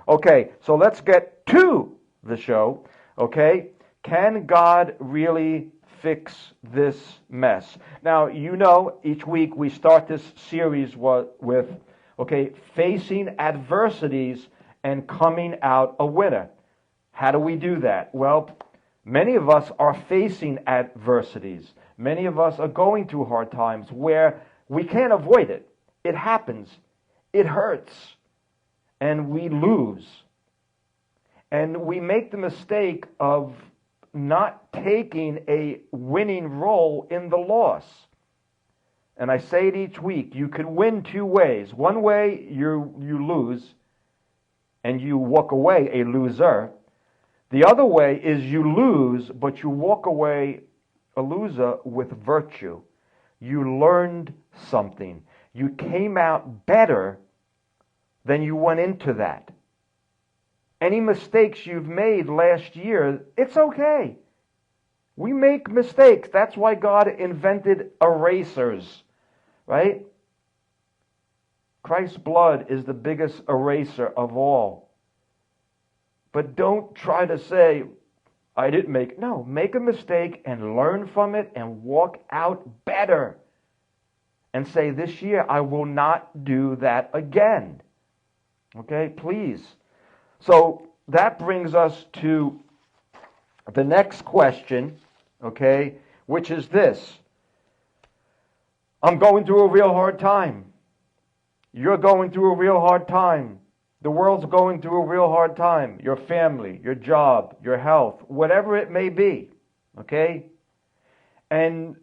Okay, so let's get to the show. Okay, can God really fix this mess? Now, you know, each week we start this series with, okay, facing adversities and coming out a winner. How do we do that? Well, many of us are facing adversities. Many of us are going through hard times where we can't avoid it. It happens. It hurts. And we lose. And we make the mistake of not taking a winning role in the loss. And I say it each week, you can win two ways. One way, you lose, and you walk away a loser. The other way is you lose, but you walk away a loser with virtue. You learned something. You came out better than you went into that. Any mistakes you've made last year, it's okay. We make mistakes. That's why God invented erasers, right? Christ's blood is the biggest eraser of all. But don't try to say, I didn't make... No, make a mistake and learn from it and walk out better. And say, this year I will not do that again. Okay, please. So that brings us to the next question, okay, which is this. I'm going through a real hard time. You're going through a real hard time. The world's going through a real hard time. Your family, your job, your health, whatever it may be, okay? And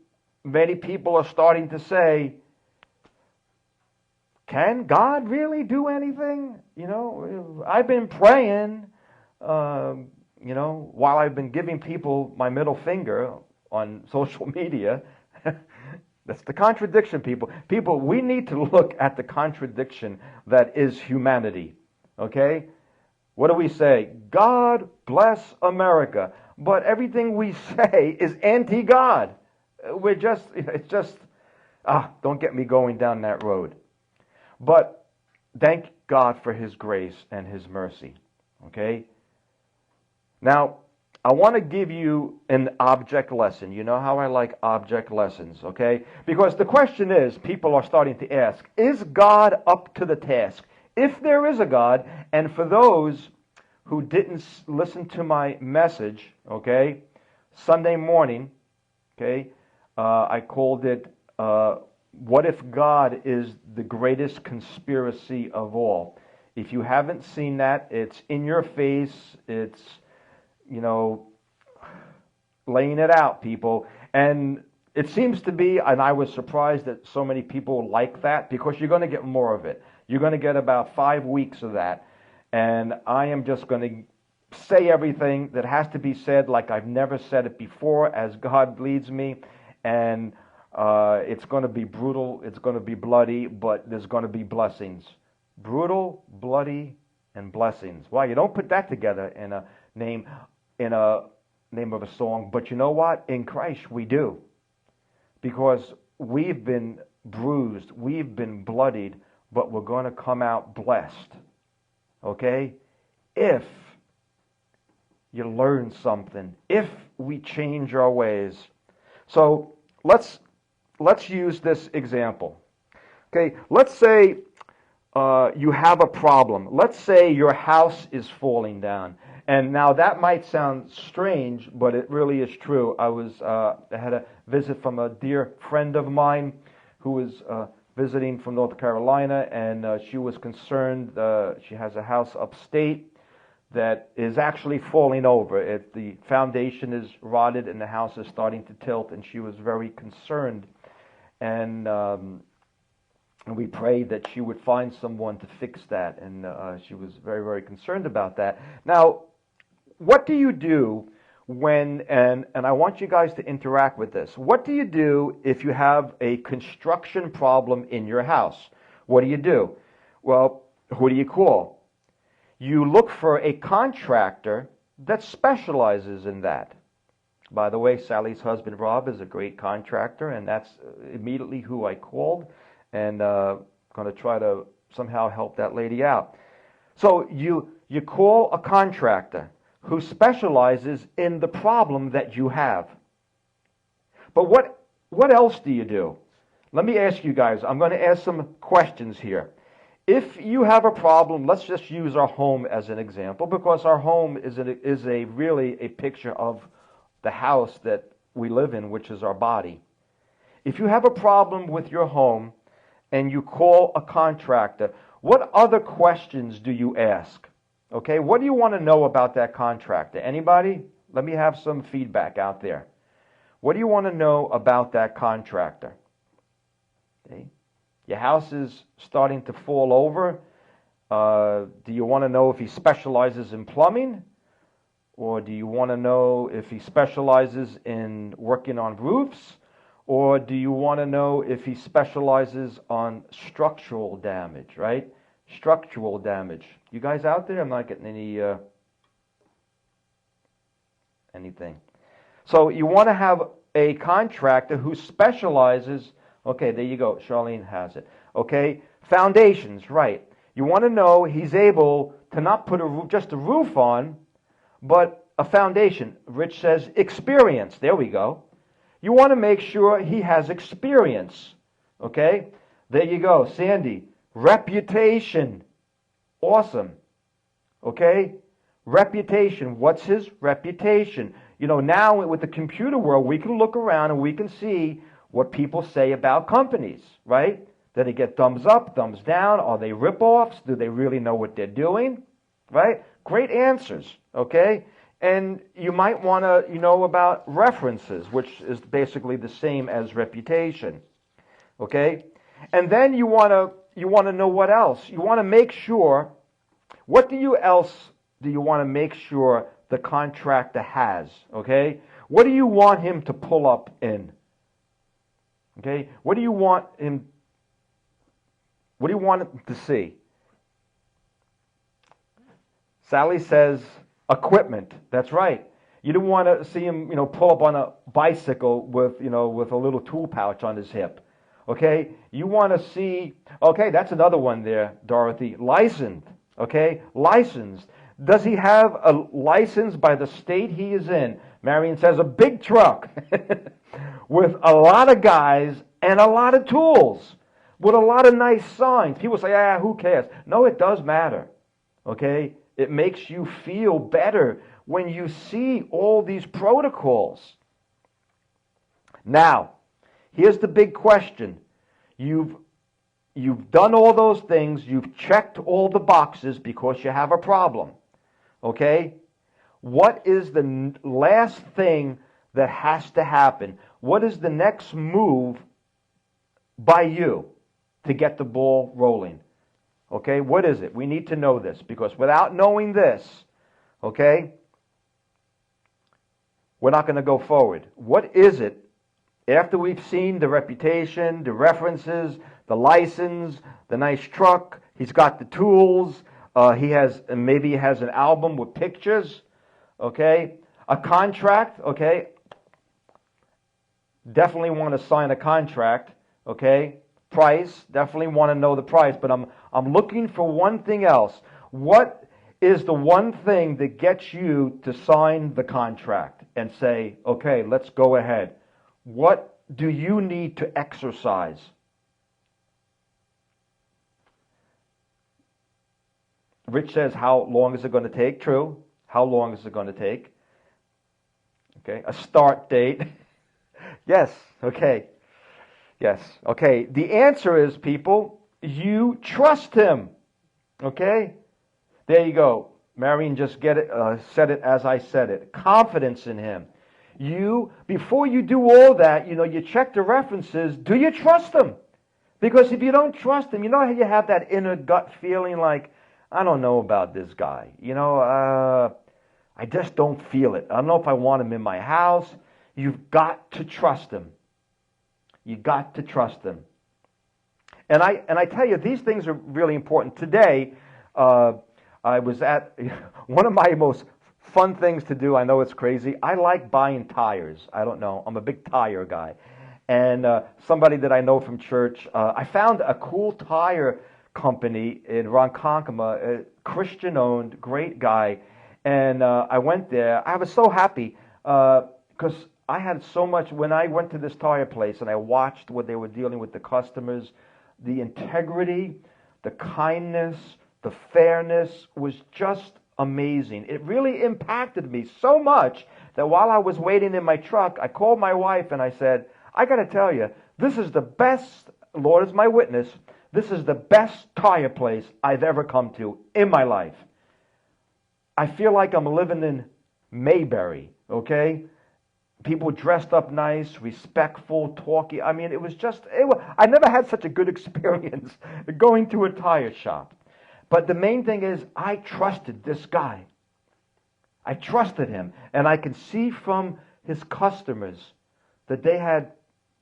many people are starting to say, can God really do anything? You know, I've been praying, you know, while I've been giving people my middle finger on social media. That's the contradiction, people. People, we need to look at the contradiction that is humanity, okay? What do we say? God bless America. But everything we say is anti-God. It's just, don't get me going down that road. But thank God for His grace and His mercy, okay? Now, I want to give you an object lesson. You know how I like object lessons, okay? Because the question is, people are starting to ask, is God up to the task? If there is a God, and for those who didn't listen to my message, okay, Sunday morning, okay, I called it, what if God is the greatest conspiracy of all? If you haven't seen that, it's in your face. It's, you know, laying it out, people. And it seems to be, and I was surprised that so many people like that, because you're going to get more of it. You're going to get about 5 weeks of that. And I am just going to say everything that has to be said like I've never said it before as God leads me. And it's going to be brutal, it's going to be bloody, but there's going to be blessings. Brutal, bloody, and blessings. Why? You don't put that together in a name of a song, but you know what? In Christ we do. Because we've been bruised, we've been bloodied, but we're going to come out blessed. Okay? If you learn something, if we change our ways. So let's use this example. Okay, let's say you have a problem. Let's say your house is falling down. And now that might sound strange, but it really is true. I had a visit from a dear friend of mine who was visiting from North Carolina, and she was concerned. She has a house upstate that is actually falling over. The foundation is rotted and the house is starting to tilt, and she was very concerned. And we prayed that she would find someone to fix that, and she was very, very concerned about that. Now, what do you do when, and I want you guys to interact with this, what do you do if you have a construction problem in your house? What do you do? Well, who do you call? You look for a contractor that specializes in that. By the way, Sally's husband, Rob, is a great contractor, and that's immediately who I called, and going to try to somehow help that lady out. So you call a contractor who specializes in the problem that you have. But what else do you do? Let me ask you guys, I'm going to ask some questions here. If you have a problem, let's just use our home as an example, because our home is really a picture of the house that we live in, which is our body. If you have a problem with your home and you call a contractor, what other questions do you ask? Okay, what do you want to know about that contractor? Anybody? Let me have some feedback out there. What do you want to know about that contractor? Okay. Your house is starting to fall over. Do you want to know if he specializes in plumbing? Or do you want to know if he specializes in working on roofs? Or do you want to know if he specializes on structural damage, right? Structural damage. You guys out there? I'm not getting anything. So you want to have a contractor who specializes. Okay, there you go. Charlene has it. Okay, foundations, right. You want to know he's able to not put just a roof on, but a foundation. Rich says experience. There we go. You want to make sure he has experience. Okay, there you go. Sandy, reputation. Awesome. Okay, reputation. What's his reputation? You know, now with the computer world, we can look around and we can see what people say about companies, right? Do they get thumbs up, thumbs down? Are they rip-offs? Do they really know what they're doing? Right? Great answers, okay? And you might want to know about references, which is basically the same as reputation, okay? And then you want to know what else? You want to make sure, what do you want to make sure the contractor has, okay? What do you want him to pull up in? Okay, what do you want him to see? Sally says equipment. That's right. You don't want to see him, pull up on a bicycle with a little tool pouch on his hip. Okay? You want to see, okay, that's another one there, Dorothy. Licensed. Okay? Licensed. Does he have a license by the state he is in? Marion says a big truck. With a lot of guys and a lot of tools, with a lot of nice signs. People say, who cares? No, it does matter, okay? It makes you feel better when you see all these protocols. Now, here's the big question. You've done all those things. You've checked all the boxes because you have a problem, okay? What is the last thing that has to happen? What is the next move by you to get the ball rolling? Okay, what is it? We need to know this, because without knowing this, okay, we're not going to go forward. What is it, after we've seen the reputation, the references, the license, the nice truck, he's got the tools, maybe he has an album with pictures, okay, a contract, okay, definitely want to sign a contract, okay? Price, definitely want to know the price, but I'm looking for one thing else. What is the one thing that gets you to sign the contract and say, okay, let's go ahead? What do you need to exercise? Rich says, how long is it going to take? True. How long is it going to take? Okay, a start date. Yes, okay. Yes, okay. The answer is, people, you trust him. Okay? There you go. Marion just said it as I said it. Confidence in him. Before you do all that, you check the references. Do you trust him? Because if you don't trust him, how you have that inner gut feeling like, I don't know about this guy. I just don't feel it. I don't know if I want him in my house. You've got to trust him. You got to trust him. And I tell you, these things are really important. Today, I was at one of my most fun things to do. I know it's crazy. I like buying tires. I don't know. I'm a big tire guy. And somebody that I know from church, I found a cool tire company in Ronkonkoma, a Christian-owned, great guy. And I went there. I was so happy because I had so much, when I went to this tire place and I watched what they were dealing with the customers, the integrity, the kindness, the fairness was just amazing. It really impacted me so much that while I was waiting in my truck, I called my wife and I said, I got to tell you, this is the best, Lord is my witness, this is the best tire place I've ever come to in my life. I feel like I'm living in Mayberry, okay? People dressed up nice, respectful, talking. I mean, I never had such a good experience going to a tire shop. But the main thing is, I trusted this guy. I trusted him. And I can see from his customers that they had,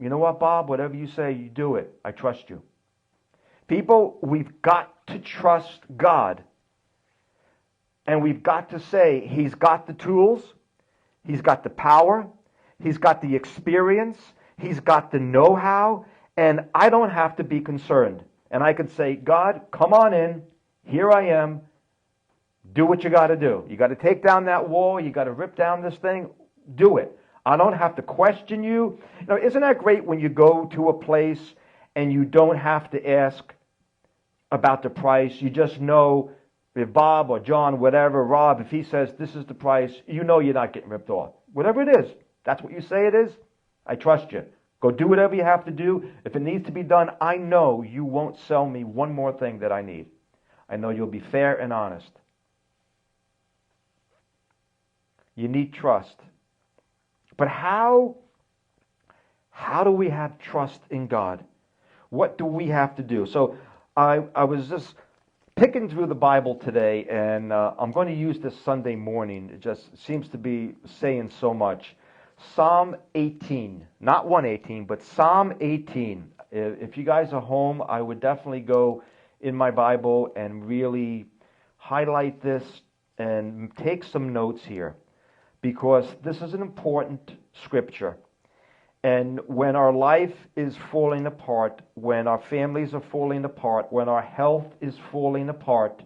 you know what, Bob, whatever you say, you do it. I trust you. People, we've got to trust God. And we've got to say, He's got the tools, He's got the power, He's got the experience, He's got the know-how, and I don't have to be concerned. And I can say, God, come on in, here I am, do what you got to do. You got to take down that wall, you got to rip down this thing, do it. I don't have to question you. You know, isn't that great when you go to a place and you don't have to ask about the price, you just know if Bob or John, whatever, Rob, if he says this is the price, you know you're not getting ripped off. Whatever it is, that's what you say it is, I trust you. Go do whatever you have to do. If it needs to be done, I know you won't sell me one more thing that I need. I know you'll be fair and honest. You need trust. But how do we have trust in God? What do we have to do? So I was just picking through the Bible today, and I'm going to use this Sunday morning. It just seems to be saying so much. Psalm 18, not 118, but Psalm 18. If you guys are home, I would definitely go in my Bible and really highlight this and take some notes here, because this is an important scripture. And when our life is falling apart, when our families are falling apart, when our health is falling apart,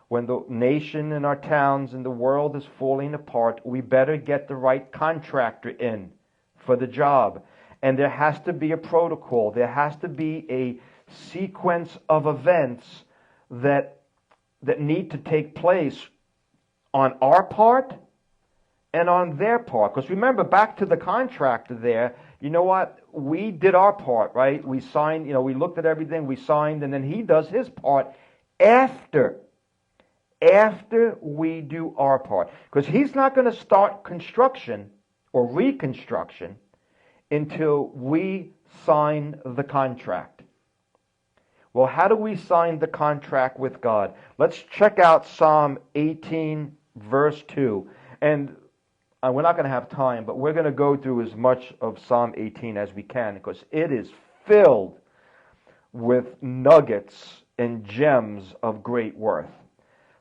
when the nation and our towns and the world is falling apart, we better get the right contractor in for the job. And there has to be a protocol. There has to be a sequence of events that need to take place on our part and on their part. Because remember, back to the contractor there, you know what? We did our part, right? We signed, we looked at everything, we signed, and then he does his part after we do our part. Because he's not going to start construction or reconstruction until we sign the contract. Well, how do we sign the contract with God? Let's check out Psalm 18, verse 2. And we're not going to have time, but we're going to go through as much of Psalm 18 as we can, because it is filled with nuggets and gems of great worth.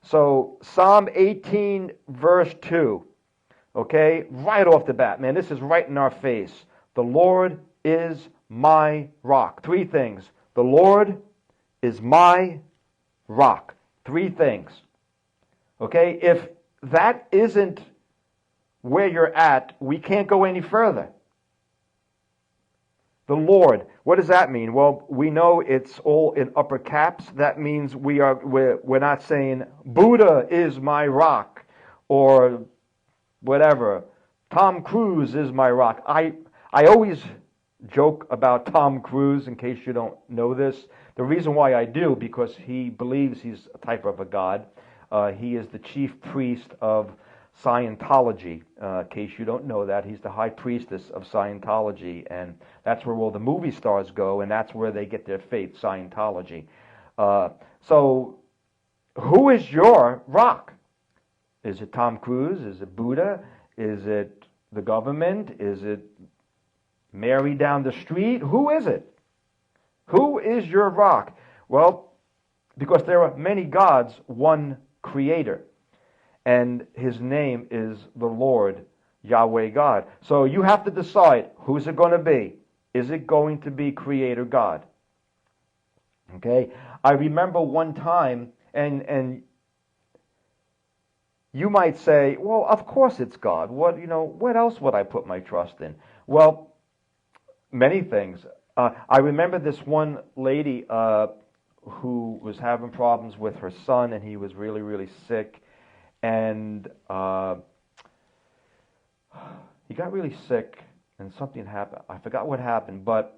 So Psalm 18, verse 2, okay, right off the bat, man, this is right in our face. The Lord is my rock. Three things. The Lord is my rock. Three things. Okay, if that isn't where you're at, we can't go any further. The Lord, what does that mean? Well, we know it's all in upper caps. That means we're not saying Buddha is my rock or whatever. Tom Cruise is my rock. I always joke about Tom Cruise, in case you don't know this. The reason why I do, because he believes he's a type of a god. He is the chief priest of Scientology. In case you don't know that, he's the high priestess of Scientology, and that's where all the movie stars go, and that's where they get their faith, Scientology. So, who is your rock? Is it Tom Cruise? Is it Buddha? Is it the government? Is it Mary down the street? Who is it? Who is your rock? Well, because there are many gods, one creator. And his name is the Lord, Yahweh God. So you have to decide, who's it going to be? Is it going to be Creator God? Okay? I remember one time, and you might say, well, of course it's God. What else would I put my trust in? Well, many things. I remember this one lady who was having problems with her son, and he was really, really sick. And he got really sick, and something happened. I forgot what happened, but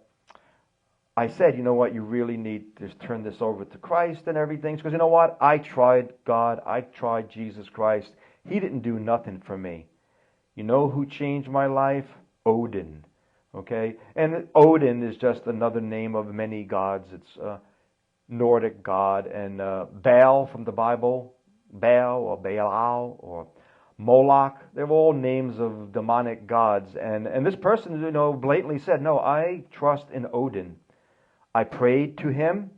I said, you know what, you really need to turn this over to Christ and everything. Because you know what? I tried God. I tried Jesus Christ. He didn't do nothing for me. You know who changed my life? Odin. Okay? And Odin is just another name of many gods. It's a Nordic god. And Baal from the Bible, Baal or Baal or Moloch, they're all names of demonic gods. And this person, blatantly said, no, I trust in Odin. I prayed to him,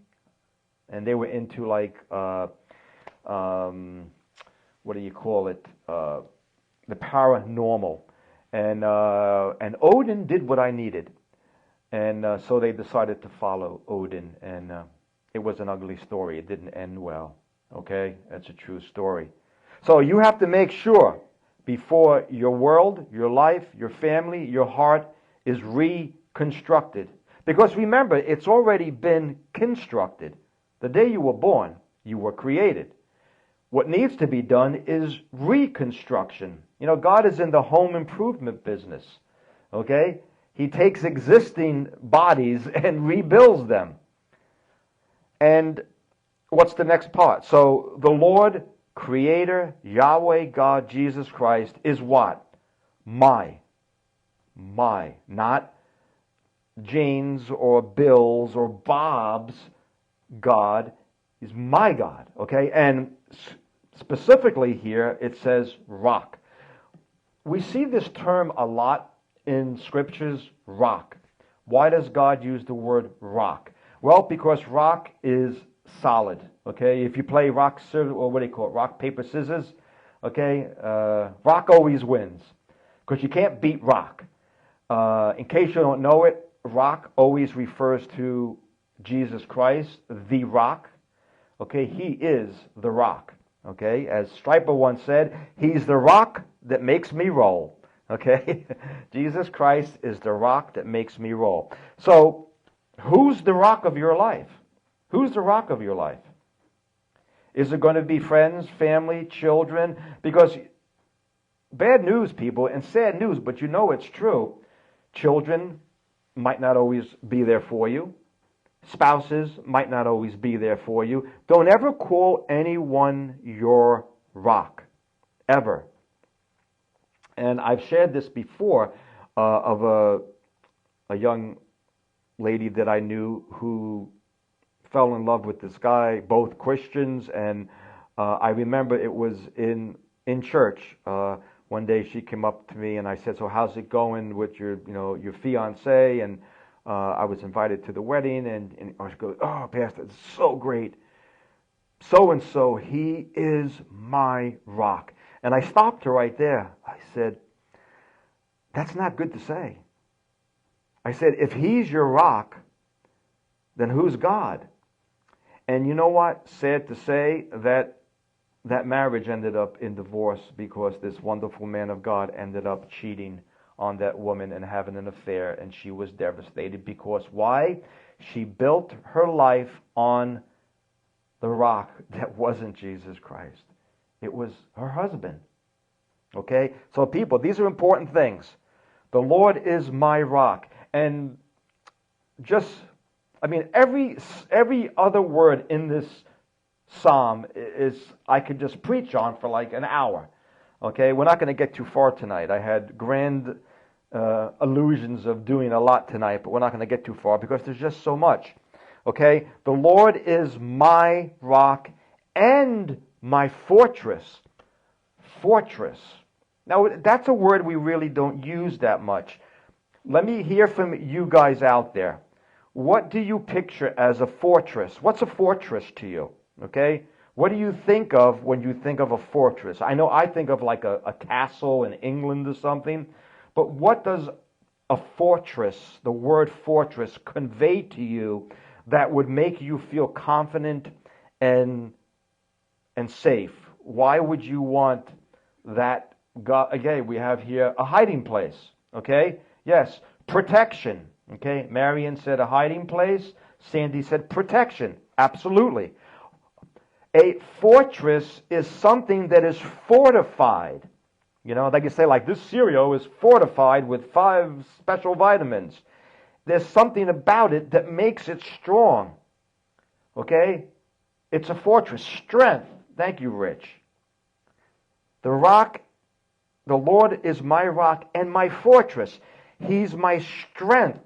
and they were into like, what do you call it? The paranormal. And Odin did what I needed. And so they decided to follow Odin. And it was an ugly story. It didn't end well. Okay? That's a true story. So you have to make sure before your world, your life, your family, your heart is reconstructed. Because remember, it's already been constructed. The day you were born, you were created. What needs to be done is reconstruction. God is in the home improvement business. Okay? He takes existing bodies and rebuilds them. And what's the next part? So the Lord, Creator, Yahweh, God, Jesus Christ is what? My. Not Jane's or Bill's or Bob's God. He's my God. Okay? And specifically here, it says rock. We see this term a lot in scriptures, rock. Why does God use the word rock? Well, because rock is solid. Okay, if you play rock, or what do you call it, rock, paper, scissors, okay, rock always wins because you can't beat rock. In case you don't know it, rock always refers to Jesus Christ, the rock. Okay, he is the rock. Okay, as Stryper once said, he's the rock that makes me roll. Okay, Jesus Christ is the rock that makes me roll. So, who's the rock of your life? Who's the rock of your life? Is it going to be friends, family, children? Because bad news, people, and sad news, but you know it's true. Children might not always be there for you. Spouses might not always be there for you. Don't ever call anyone your rock, ever. And I've shared this before of a young lady that I knew who fell in love with this guy, both Christians, and I remember it was in church. One day she came up to me and I said, "So how's it going with your fiance?" And I was invited to the wedding, and she goes, "Oh, Pastor, it's so great. So and so, he is my rock." And I stopped her right there. I said, "That's not good to say." I said, "If he's your rock, then who's God?" And you know what? Sad to say, that marriage ended up in divorce because this wonderful man of God ended up cheating on that woman and having an affair, and she was devastated because why? She built her life on the rock that wasn't Jesus Christ. It was her husband. Okay? So people, these are important things. The Lord is my rock. And every other word in this psalm is, I could just preach on for like an hour. Okay? We're not going to get too far tonight. I had grand illusions of doing a lot tonight, but we're not going to get too far because there's just so much. Okay? The Lord is my rock and my fortress. Fortress. Now, that's a word we really don't use that much. Let me hear from you guys out there. What do you picture as a fortress? What's a fortress to you? Okay? What do you think of when you think of a fortress? I know I think of like a castle in England or something, but what does a fortress, the word fortress, convey to you that would make you feel confident and safe. Why would you want that? God, again, we have here a hiding place. Okay? Yes, protection. Okay? Marion said a hiding place. Sandy said protection. Absolutely. A fortress is something that is fortified. You know, like you say, like this cereal is fortified with 5 special vitamins. There's something about it that makes it strong. Okay? It's a fortress. Strength. Thank you, Rich. The rock, the Lord is my rock and my fortress. He's my strength.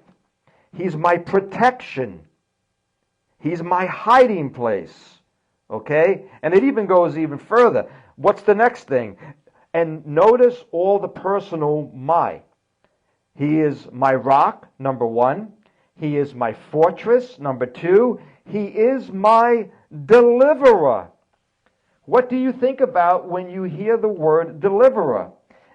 He's my protection. He's my hiding place. Okay? And it even goes even further. What's the next thing? And notice all the personal my. He is my rock, number 1. He is my fortress, number 2. He is my deliverer. What do you think about when you hear the word deliverer?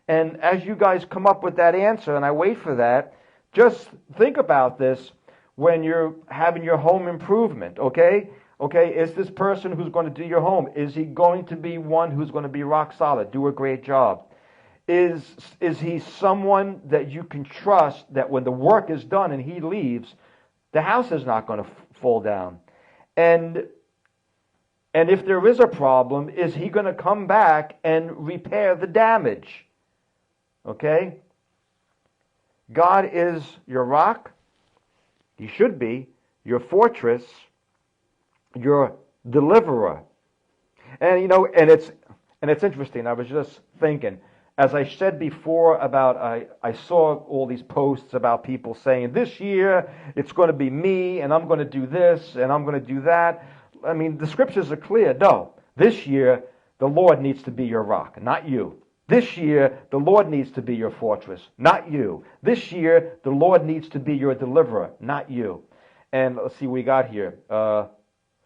And as you guys come up with that answer, and I wait for that, just think about this when you're having your home improvement, okay? Okay, is this person who's going to do your home, is he going to be one who's going to be rock solid, do a great job? Is he someone that you can trust that when the work is done and he leaves, the house is not going to fall down? And if there is a problem, is he going to come back and repair the damage? Okay? God is your rock. He should be your fortress, your deliverer. And you know, and it's interesting. I was just thinking, as I said before about I saw all these posts about people saying this year it's going to be me and I'm going to do this and I'm going to do that. I mean, the scriptures are clear. No, this year the Lord needs to be your rock, not you. This year the Lord needs to be your fortress, not you. This year the Lord needs to be your deliverer, not you. And let's see what we got here.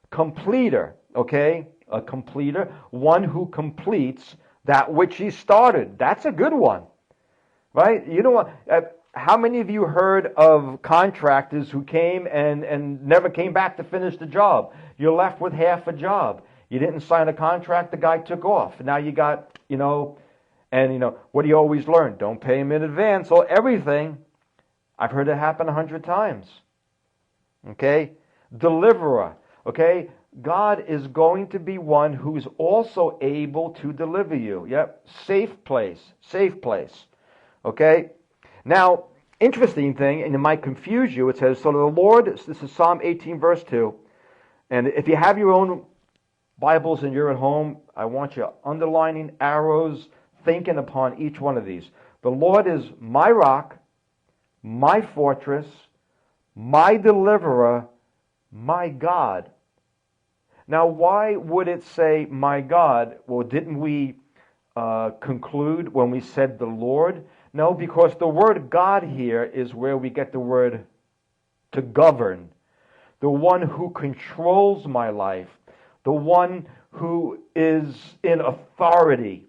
Completer, okay? A completer, one who completes that which he started. That's a good one, right? You know what? How many of you heard of contractors who came and never came back to finish the job? You're left with half a job. You didn't sign a contract, the guy took off. Now you got, what do you always learn? Don't pay him in advance or everything. I've heard it happen 100 times. Okay? Deliverer. Okay? God is going to be one who's also able to deliver you. Yep. Safe place. Safe place. Okay? Now, interesting thing, and it might confuse you, it says, so the Lord, this is Psalm 18, verse 2, and if you have your own Bibles and you're at home, I want you underlining arrows, thinking upon each one of these. The Lord is my rock, my fortress, my deliverer, my God. Now, why would it say my God? Well, didn't we conclude when we said the Lord? No, because the word God here is where we get the word to govern. The one who controls my life. The one who is in authority.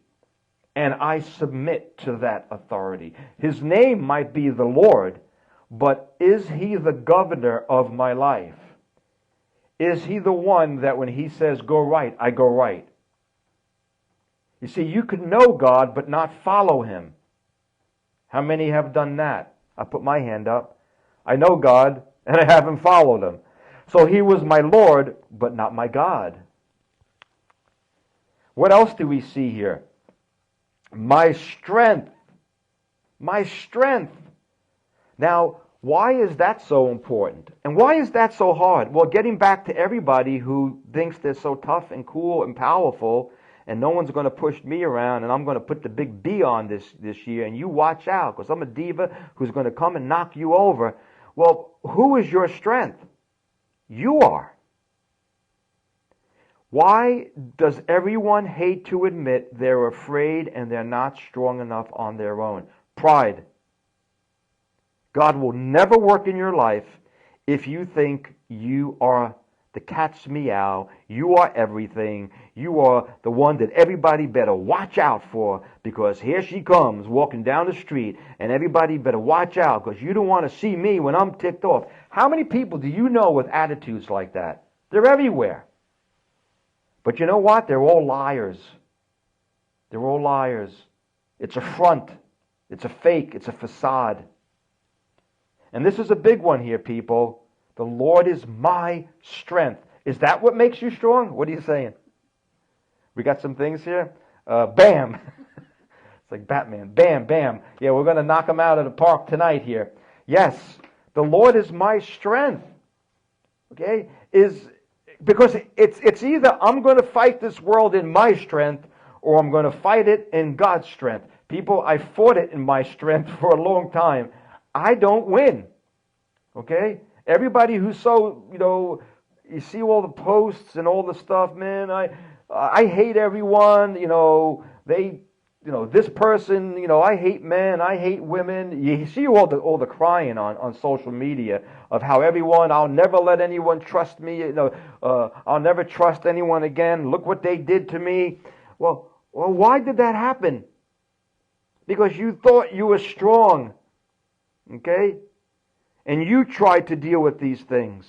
And I submit to that authority. His name might be the Lord, but is he the governor of my life? Is he the one that when he says go right, I go right? You see, you could know God but not follow him. How many have done that? I put my hand up. I know God and I haven't followed him. So he was my Lord but not my God. What else do we see here? My strength. My strength. Now, why is that so important? And why is that so hard? Well, getting back to everybody who thinks they're so tough and cool and powerful, and no one's going to push me around, and I'm going to put the big B on this year, and you watch out, because I'm a diva who's going to come and knock you over. Well, who is your strength? You are. Why does everyone hate to admit they're afraid and they're not strong enough on their own? Pride. God will never work in your life if you think the cat's meow. You are everything. You are the one that everybody better watch out for, because here she comes walking down the street, and everybody better watch out because you don't want to see me when I'm ticked off. How many people do you know with attitudes like that? They're everywhere. But you know what? They're all liars. They're all liars. It's a front. It's a fake. It's a facade. And this is a big one here, people. The Lord is my strength. Is that what makes you strong? What are you saying? We got some things here. Bam. It's like Batman. Bam, bam. Yeah, we're going to knock him out of the park tonight here. Yes, the Lord is my strength. Okay? Because it's either I'm going to fight this world in my strength, or I'm going to fight it in God's strength. People, I fought it in my strength for a long time. I don't win. Okay? Everybody who's so, you see all the posts and all the stuff, man, I hate everyone, this person, I hate men, I hate women. You see all the crying on social media of how everyone, I'll never let anyone trust me, I'll never trust anyone again. Look what they did to me. Well, why did that happen? Because you thought you were strong. Okay? And you tried to deal with these things.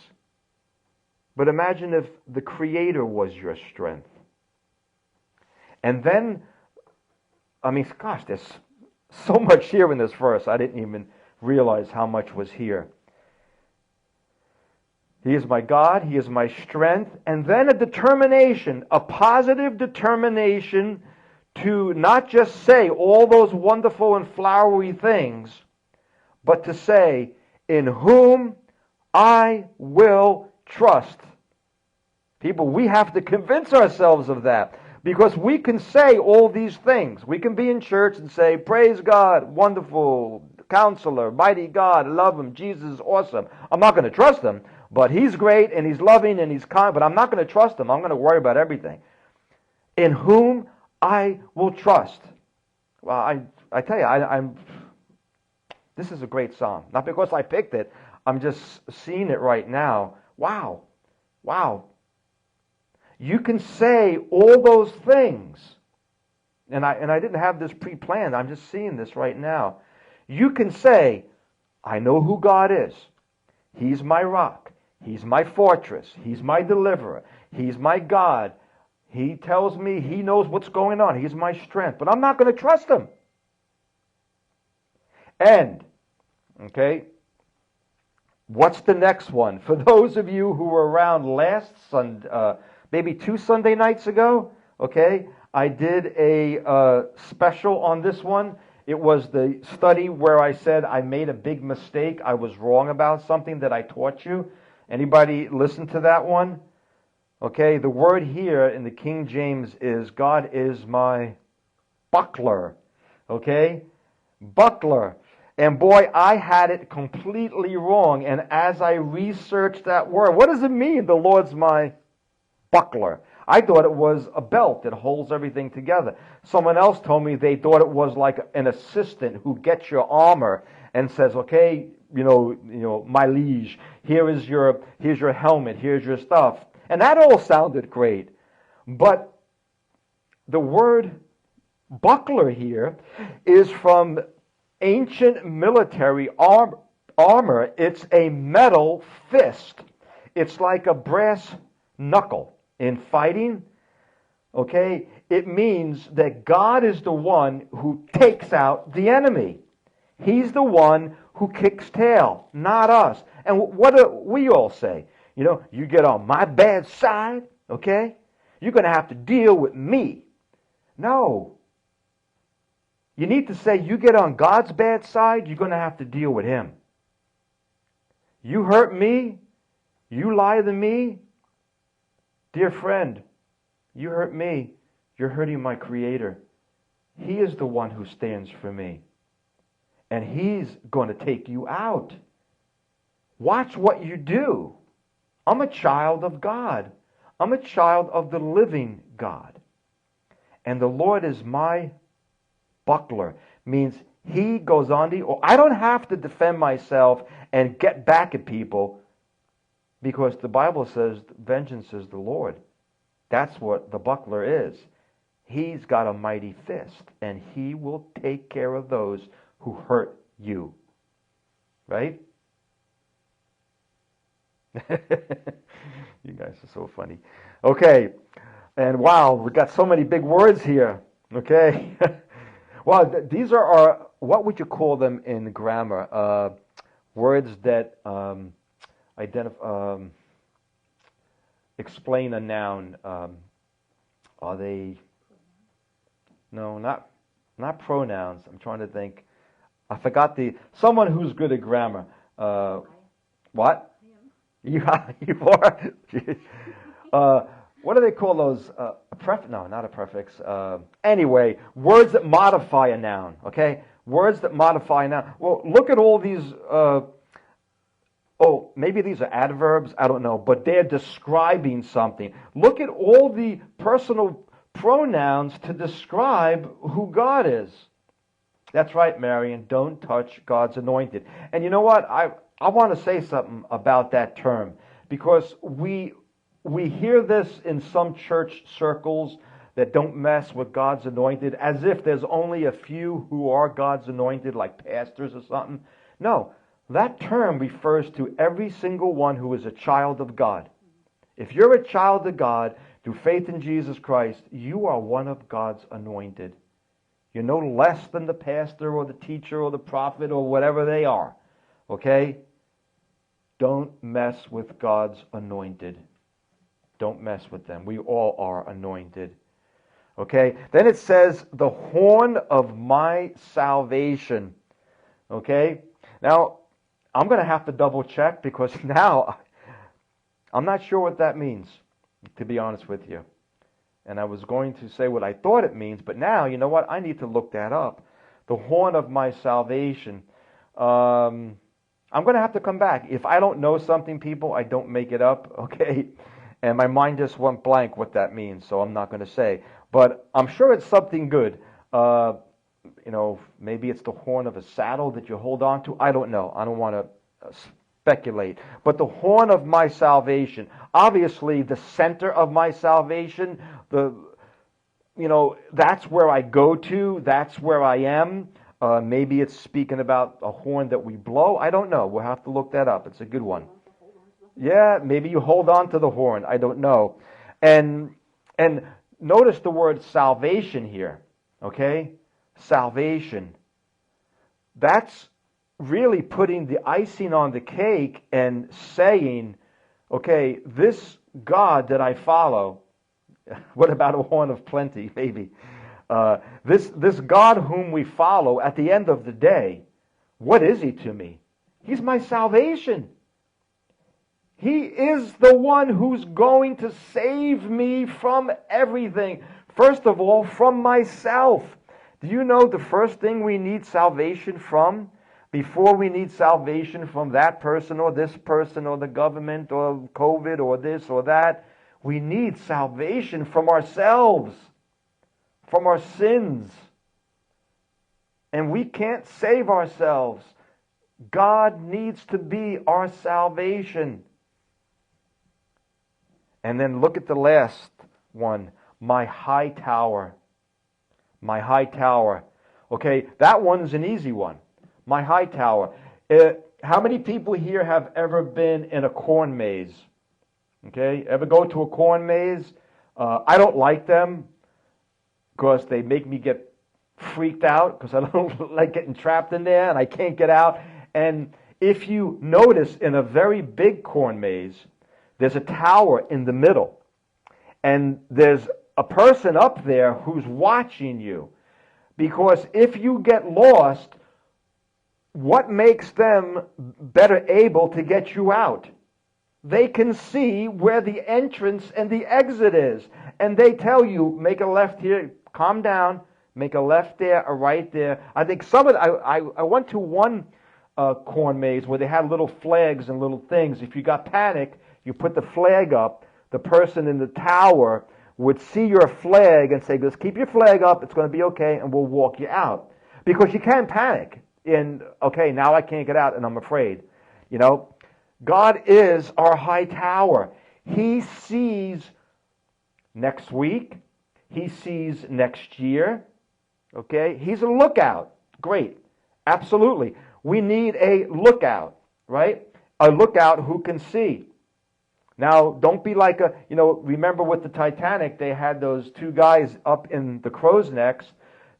But imagine if the Creator was your strength. And then, gosh, there's so much here in this verse. I didn't even realize how much was here. He is my God. He is my strength. And then a determination, a positive determination to not just say all those wonderful and flowery things, but to say, in whom I will trust. People, we have to convince ourselves of that, because we can say all these things. We can be in church and say, praise God, wonderful counselor, mighty God, love him, Jesus is awesome. I'm not going to trust him, but he's great and he's loving and he's kind, but I'm not going to trust him. I'm going to worry about everything. In whom I will trust. Well, I tell you, this is a great psalm. Not because I picked it. I'm just seeing it right now. Wow. Wow. You can say all those things. And I didn't have this pre-planned. I'm just seeing this right now. You can say, I know who God is. He's my rock. He's my fortress. He's my deliverer. He's my God. He tells me he knows what's going on. He's my strength. But I'm not going to trust him. And, okay, what's the next one? For those of you who were around last Sunday, maybe 2 Sunday nights ago, okay, I did a special on this one. It was the study where I said I made a big mistake. I was wrong about something that I taught you. Anybody listen to that one? Okay, the word here in the King James is, God is my buckler. Okay? Buckler. And boy, I had it completely wrong. And as I researched that word, what does it mean, the Lord's my buckler? I thought it was a belt that holds everything together. Someone else told me they thought it was like an assistant who gets your armor and says, okay, my liege, here's your helmet, here's your stuff. And that all sounded great. But the word buckler here is from ancient military armor. It's a metal fist. It's like a brass knuckle in fighting. Okay? It means that God is the one who takes out the enemy. He's the one who kicks tail, not us. And what do we all say? You get on my bad side, okay? You're going to have to deal with me. No. You need to say, you get on God's bad side, you're going to have to deal with him. You hurt me, you lie to me, dear friend, you hurt me, you're hurting my Creator. He is the one who stands for me. And he's going to take you out. Watch what you do. I'm a child of God. I'm a child of the living God. And the Lord is my buckler. Means he goes on to, or I don't have to defend myself and get back at people. Because the Bible says vengeance is the Lord. That's what the buckler is. He's got a mighty fist, and he will take care of those who hurt you. Right? You guys are so funny. Okay. And wow, we got so many big words here. Okay. Well, these are our, what would you call them in grammar? Words that explain a noun. Are they? No, not pronouns. I'm trying to think. I forgot someone who's good at grammar. What? You are. What do they call those? No, not a prefix. Anyway, words that modify a noun. Okay, words that modify a noun. Well, look at all these. Maybe these are adverbs. I don't know, but they're describing something. Look at all the personal pronouns to describe who God is. That's right, Marion. Don't touch God's anointed. And you know what? I want to say something about that term, because we hear this in some church circles that don't mess with God's anointed, as if there's only a few who are God's anointed, like pastors or something. No, that term refers to every single one who is a child of God. If you're a child of God through faith in Jesus Christ, you are one of God's anointed. You're no less than the pastor or the teacher or the prophet or whatever they are. Okay? Don't mess with God's anointed. Don't mess with them. We all are anointed. Okay? Then it says, the horn of my salvation. Okay? Now, I'm going to have to double check, because now I'm not sure what that means, to be honest with you. And I was going to say what I thought it means, but now, you know what? I need to look that up. The horn of my salvation. I'm going to have to come back. If I don't know something, people, I don't make it up, okay? And my mind just went blank what that means, so I'm not going to say. But I'm sure it's something good. Maybe it's the horn of a saddle that you hold on to. I don't know. I don't want to speculate. But the horn of my salvation, obviously the center of my salvation, that's where I go to. That's where I am. Maybe it's speaking about a horn that we blow. I don't know. We'll have to look that up. It's a good one. Yeah, maybe you hold on to the horn. I don't know. And notice the word salvation here. Okay? Salvation. That's really putting the icing on the cake and saying, okay, this God that I follow, what about a horn of plenty, maybe? This God whom we follow, at the end of the day, what is he to me? He's my salvation. He is the one who's going to save me from everything. First of all, from myself. Do you know the first thing we need salvation from? Before we need salvation from that person or this person or the government or COVID or this or that, we need salvation from ourselves, from our sins. And we can't save ourselves. God needs to be our salvation. And then look at the last one, my high tower. My high tower. Okay, that one's an easy one. My high tower. How many people here have ever been in a corn maze? Okay, ever go to a corn maze? I don't like them because they make me get freaked out, because I don't like getting trapped in there and I can't get out. And if you notice, in a very big corn maze, there's a tower in the middle. And there's a person up there who's watching you. Because if you get lost, what makes them better able to get you out? They can see where the entrance and the exit is. And they tell you, make a left here, calm down, make a left there, a right there. I think I went to one corn maze where they had little flags and little things. If you got panicked, you put the flag up, the person in the tower would see your flag and say, just keep your flag up, it's going to be okay, and we'll walk you out. Because you can't panic in, okay, now I can't get out and I'm afraid. God is our high tower. He sees next week. He sees next year. Okay? He's a lookout. Great. Absolutely. We need a lookout, right? A lookout who can see. Now, don't be like remember with the Titanic, they had those two guys up in the crow's necks.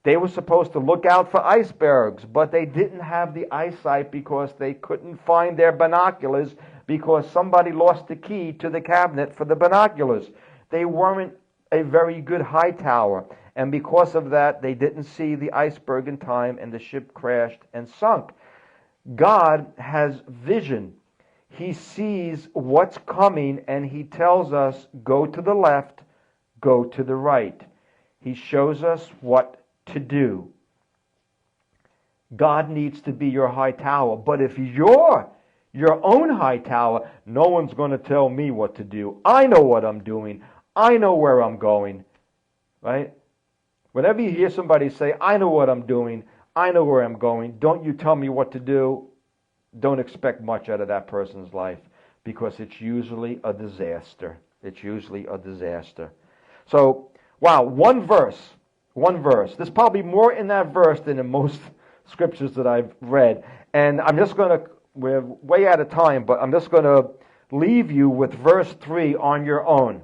They were supposed to look out for icebergs, but they didn't have the eyesight because they couldn't find their binoculars because somebody lost the key to the cabinet for the binoculars. They weren't a very good high tower, and because of that, they didn't see the iceberg in time, and the ship crashed and sunk. God has vision. He sees what's coming, and He tells us, go to the left, go to the right. He shows us what to do. God needs to be your high tower. But if you're your own high tower, no one's going to tell me what to do. I know what I'm doing. I know where I'm going. Right? Whenever you hear somebody say, I know what I'm doing, I know where I'm going, don't you tell me what to do, don't expect much out of that person's life, because it's usually a disaster. It's usually a disaster. So, wow, one verse. There's probably more in that verse than in most scriptures that I've read. And we're way out of time, but I'm just going to leave you with verse 3 on your own.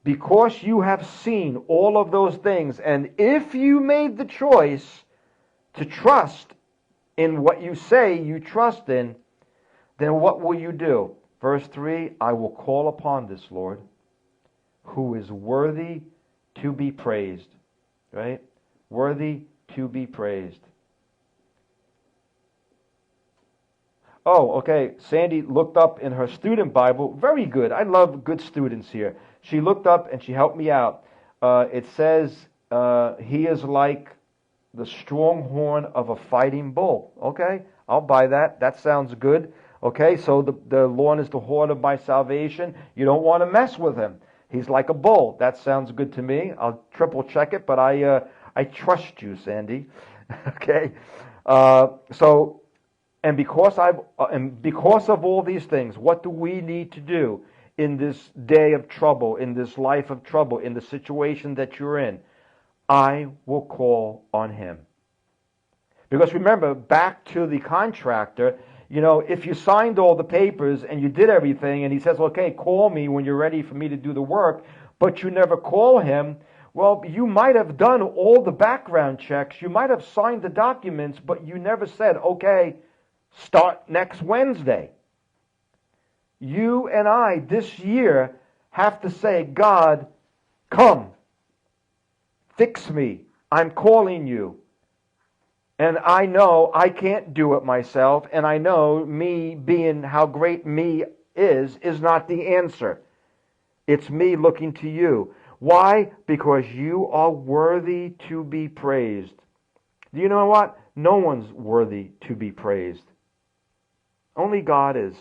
Because you have seen all of those things, and if you made the choice to trust in what you say you trust in, then what will you do? Verse 3, I will call upon this Lord, who is worthy to be praised. Right? Worthy to be praised. Oh, okay. Sandy looked up in her student Bible. Very good. I love good students here. She looked up and she helped me out. It says, he is like the strong horn of a fighting bull. Okay, I'll buy that. That sounds good. Okay, so the Lord is the horn of my salvation. You don't want to mess with him. He's like a bull. That sounds good to me. I'll triple check it, but I trust you, Sandy. Okay, and because of all these things, what do we need to do in this day of trouble, in this life of trouble, in the situation that you're in? I will call on him. Because remember, back to the contractor, if you signed all the papers and you did everything, and he says, okay, call me when you're ready for me to do the work, but you never call him, well, you might have done all the background checks, you might have signed the documents, but you never said, okay, start next Wednesday. You and I this year have to say, God, come, fix me, I'm calling you. And I know I can't do it myself, and I know me being how great me is not the answer. It's me looking to you. Why? Because you are worthy to be praised. Do you know what? No one's worthy to be praised. Only God is.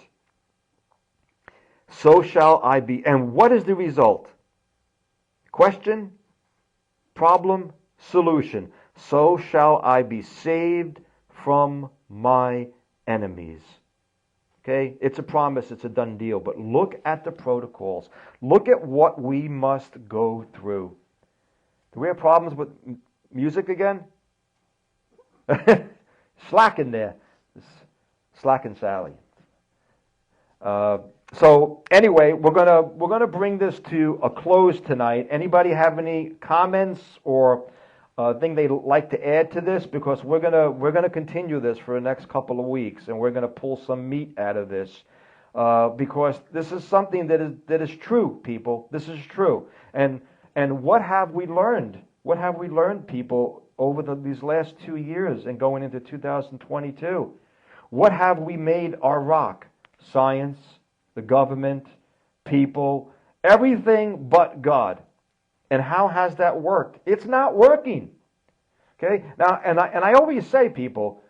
So shall I be. And what is the result? Question, problem, solution. So shall I be saved from my enemies. Okay? It's a promise. It's a done deal. But look at the protocols. Look at what we must go through. Do we have problems with music again? Slacking there. Slacking Sally. So anyway, we're gonna bring this to a close tonight. Anybody have any comments or thing they'd like to add to this? Because we're gonna continue this for the next couple of weeks, and we're gonna pull some meat out of this, because this is something that is true, people. This is true. And what have we learned? What have we learned, people, over these last 2 years and going into 2022? What have we made our rock? Science, the government, people, everything but God. And how has that worked? It's not working. Okay? Now, and I always say, people,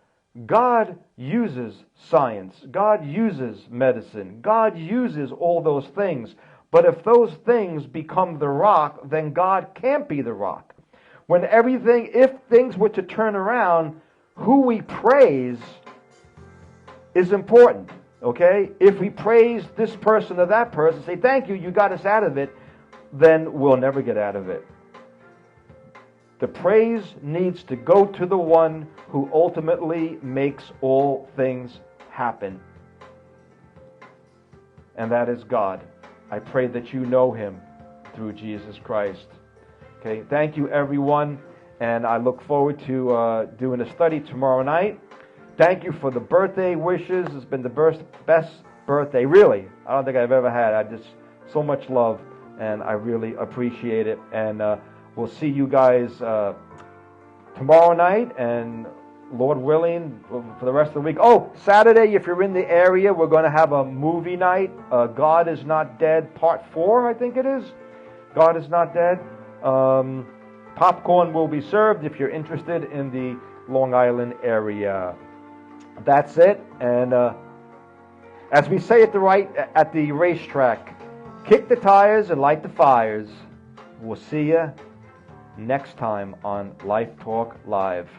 God uses science. God uses medicine. God uses all those things. But if those things become the rock, then God can't be the rock. If things were to turn around, who we praise is important. Okay? If we praise this person or that person, say, thank you, you got us out of it, then we'll never get out of it. The praise needs to go to the one who ultimately makes all things happen. And that is God. I pray that you know him through Jesus Christ. Okay, thank you everyone, and I look forward to doing a study tomorrow night. Thank you for the birthday wishes. It's been the best birthday, really. I don't think I've ever had. I just so much love, and I really appreciate it. And we'll see you guys tomorrow night, and Lord willing, for the rest of the week. Oh, Saturday, if you're in the area, we're going to have a movie night. God is Not Dead, Part 4, I think it is. God is Not Dead. Popcorn will be served if you're interested in the Long Island area. That's it. And as we say at the racetrack, kick the tires and light the fires. We'll see you next time on Life Talk Live.